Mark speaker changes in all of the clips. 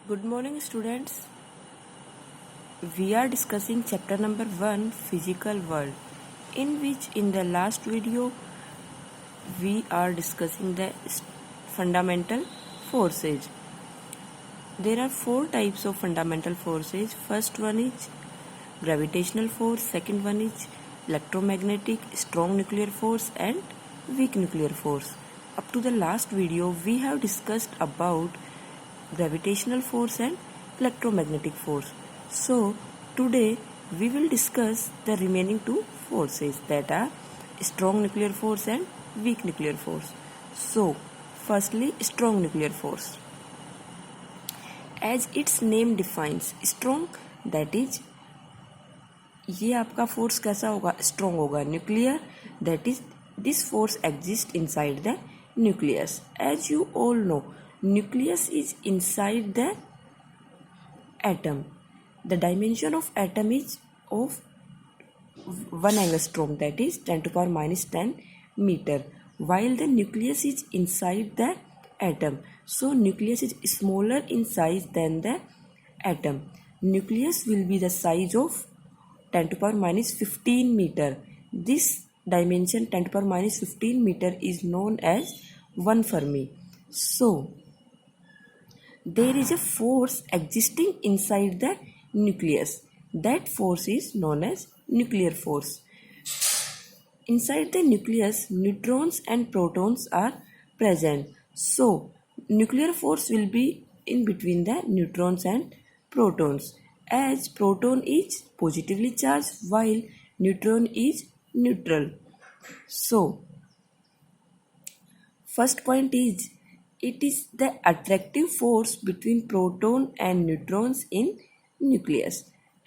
Speaker 1: Good morning, students. We are discussing chapter number 1, Physical World, in which in the last video we are discussing the fundamental forces. There are 4 types of fundamental forces. First one is gravitational force, second one is electromagnetic, strong nuclear force and weak nuclear force. Up to the last video we have discussed about gravitational force and electromagnetic force. So today we will discuss the remaining two forces, that are strong nuclear force and weak nuclear force. So firstly, strong nuclear force. As its name defines, strong, that is, ये आपका force कैसा होगा, strong होगा. Nuclear, that is this force exist inside the nucleus. As you all know, nucleus is inside the atom. The dimension of atom is of 1 angstrom, that is 10 to power minus 10 meter, while the nucleus is inside the atom. So nucleus is smaller in size than the atom. Nucleus will be the size of 10 to power minus 15 meter. This dimension 10 to power minus 15 meter is known as 1 Fermi. So there is a force existing inside the nucleus. That force is known as nuclear force. Inside the nucleus, neutrons and protons are present. So nuclear force will be in between the neutrons and protons, as proton is positively charged while neutron is neutral. So first point is, it is the attractive force between proton and neutrons in nucleus.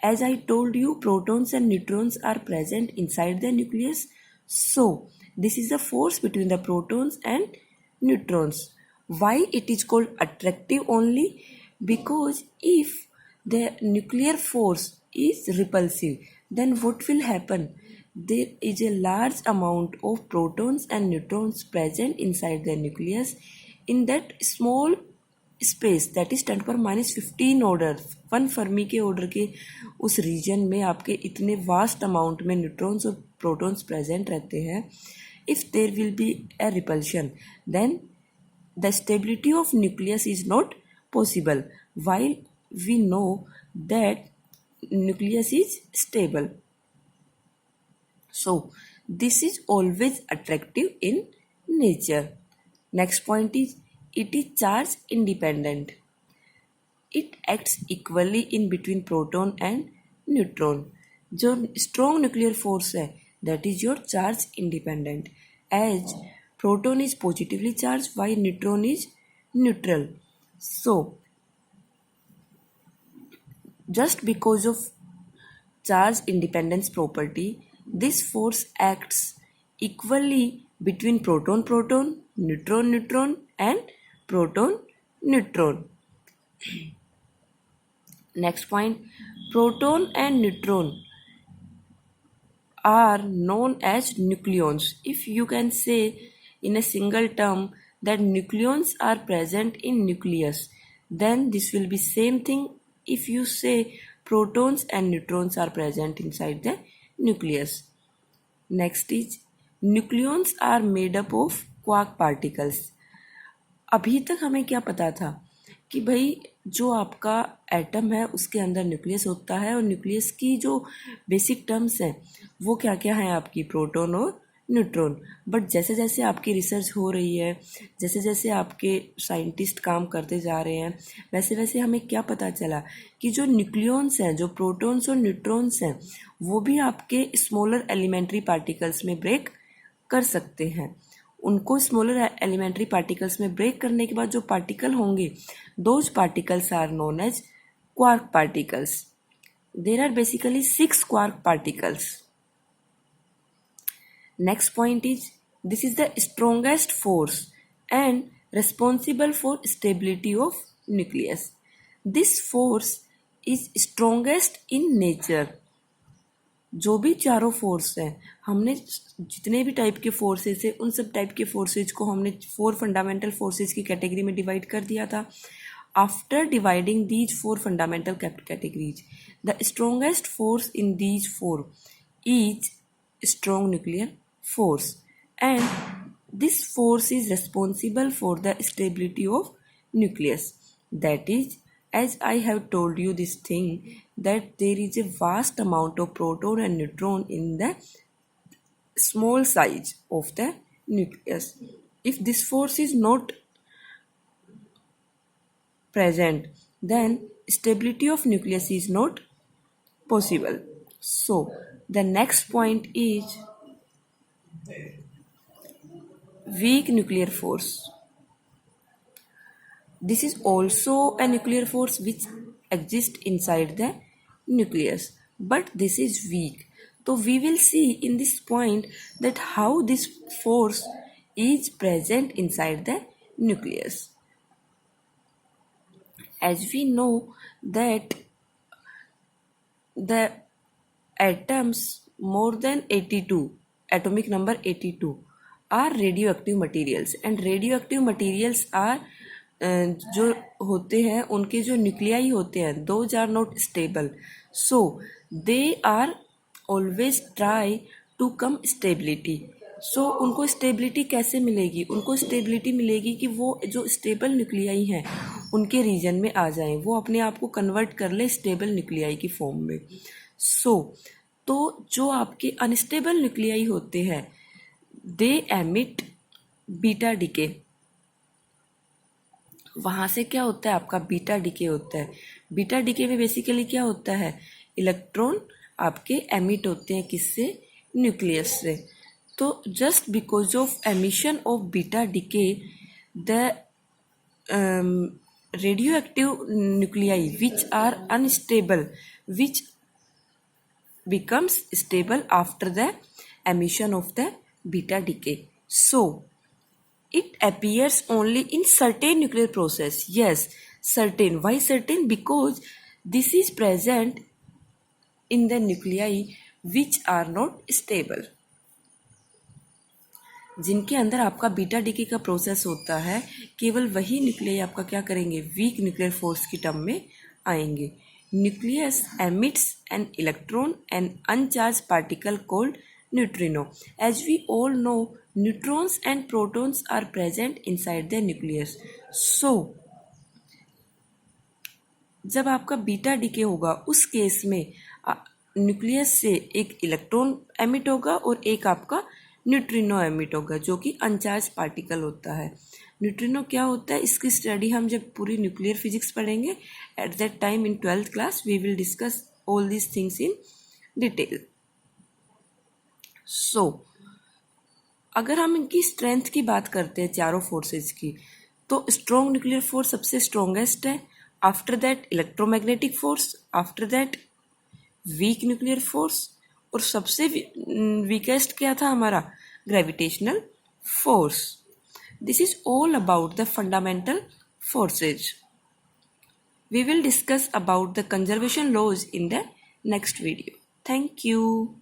Speaker 1: As I told you, protons and neutrons are present inside the nucleus. So this is the force between the protons and neutrons. Why it is called attractive only? Because if the nuclear force is repulsive, then what will happen? There is a large amount of protons and neutrons present inside the nucleus. In that small space, that is 10 पर minus 15 order, 1 fermi के order के उस region में आपके इतने vast amount में neutrons और protons present रहते हैं. If there will be a repulsion, then the stability of nucleus is not possible, while we know that nucleus is stable. So this is always attractive in nature. Next point is, it is charge independent. It acts equally in between proton and neutron. जो strong nuclear force है, that is your charge independent, as proton is positively charged while neutron is neutral. So just because of charge independence property, this force acts equally between proton-proton, neutron-neutron and proton-neutron. Next point, proton and neutron are known as nucleons. If you can say in a single term that nucleons are present in nucleus, then this will be same thing if you say protons and neutrons are present inside the nucleus. Next is, nucleons are made up of quark particles. अभी तक हमें क्या पता था कि भाई जो आपका एटम है उसके अंदर न्यूक्लियस होता है, और न्यूक्लियस की जो बेसिक टर्म्स हैं वो क्या क्या हैं आपकी, प्रोटॉन और न्यूट्रॉन. बट जैसे जैसे आपकी रिसर्च हो रही है, जैसे जैसे आपके साइंटिस्ट काम करते जा रहे हैं, वैसे वैसे हमें क्या पता चला कि जो न्यूक्लियॉन्स हैं, जो प्रोटॉन्स और न्यूट्रॉन्स हैं, वो भी आपके स्मॉलर एलिमेंट्री पार्टिकल्स में ब्रेक कर सकते हैं. उनको स्मॉलर एलिमेंट्री पार्टिकल्स में ब्रेक करने के बाद जो पार्टिकल होंगे, those particles are known as quark particles. There are basically 6 quark particles. Next point is, this is the strongest force and responsible for stability of nucleus. This force is strongest in nature. जो भी चारों force हैं, हमने जितने भी type के forces है उन सब टाइप के फोर्सेज को हमने 4 फंडामेंटल फोर्सेज की कैटेगरी में डिवाइड कर दिया था. After dividing these four fundamental categories, the strongest force in these four is strong nuclear force, and this force is responsible for the stability of nucleus. That is, as I have told you this thing, that there is a vast amount of proton and neutron in the small size of the nucleus. If this force is not present, then stability of nucleus is not possible. So the next point is weak nuclear force. This is also a nuclear force which exists inside the nucleus, but this is weak. So we will see in this point that how this force is present inside the nucleus. As we know that the atoms more than 82, atomic number 82, are radioactive materials, and radioactive materials are जो होते हैं उनके जो nuclei होते हैं those are not stable, so they are always try to come stability. So उनको stability कैसे मिलेगी? उनको स्टेबिलिटी मिलेगी कि वो जो स्टेबल न्यूक्लियाई हैं उनके रीजन में आ जाएं, वो अपने आप को कन्वर्ट कर ले स्टेबल न्यूक्लियाई की फॉर्म में. तो जो आपके अनस्टेबल न्यूक्लियाई होते हैं दे एमिट बीटा डिके. वहाँ से क्या होता है? आपका बीटा डिके होता है. बीटा डिके में बेसिकली क्या होता है? इलेक्ट्रॉन आपके एमिट होते हैं किससे? न्यूक्लियस से. तो just because of emission of beta decay the radioactive nuclei which are unstable, which becomes stable after the emission of the beta decay. So it appears only in certain nuclear process. Yes, certain. Why certain? Because this is present in the nuclei which are not stable. जिनके अंदर आपका beta decay का process होता है, केवल वही nuclei आपका क्या करेंगे? वीक न्यूक्लियर फोर्स की टर्म में आएंगे. Nucleus emits an electron and uncharged particle called neutrino. As we all know, neutrons and protons are present inside the nucleus. So जब आपका बीटा डिके होगा उस केस में न्यूक्लियस से एक इलेक्ट्रॉन एमिट होगा और एक आपका न्यूट्रिनो एमिट होगा जो कि अनचार्ज पार्टिकल होता है. न्यूट्रिनो क्या होता है इसकी स्टडी हम जब पूरी न्यूक्लियर फिजिक्स पढ़ेंगे at that time in 12th class we will discuss all these things in detail. So अगर हम इनकी स्ट्रेंथ की बात करते हैं चारों फोर्सेज की, तो स्ट्रॉन्ग न्यूक्लियर फोर्स सबसे स्ट्रॉन्गेस्ट है. After that electromagnetic force, after that weak nuclear force, और सबसे वीकेस्ट क्या था हमारा? Gravitational force. This is all about the fundamental forces. We will discuss about the conservation laws in the next video. Thank you.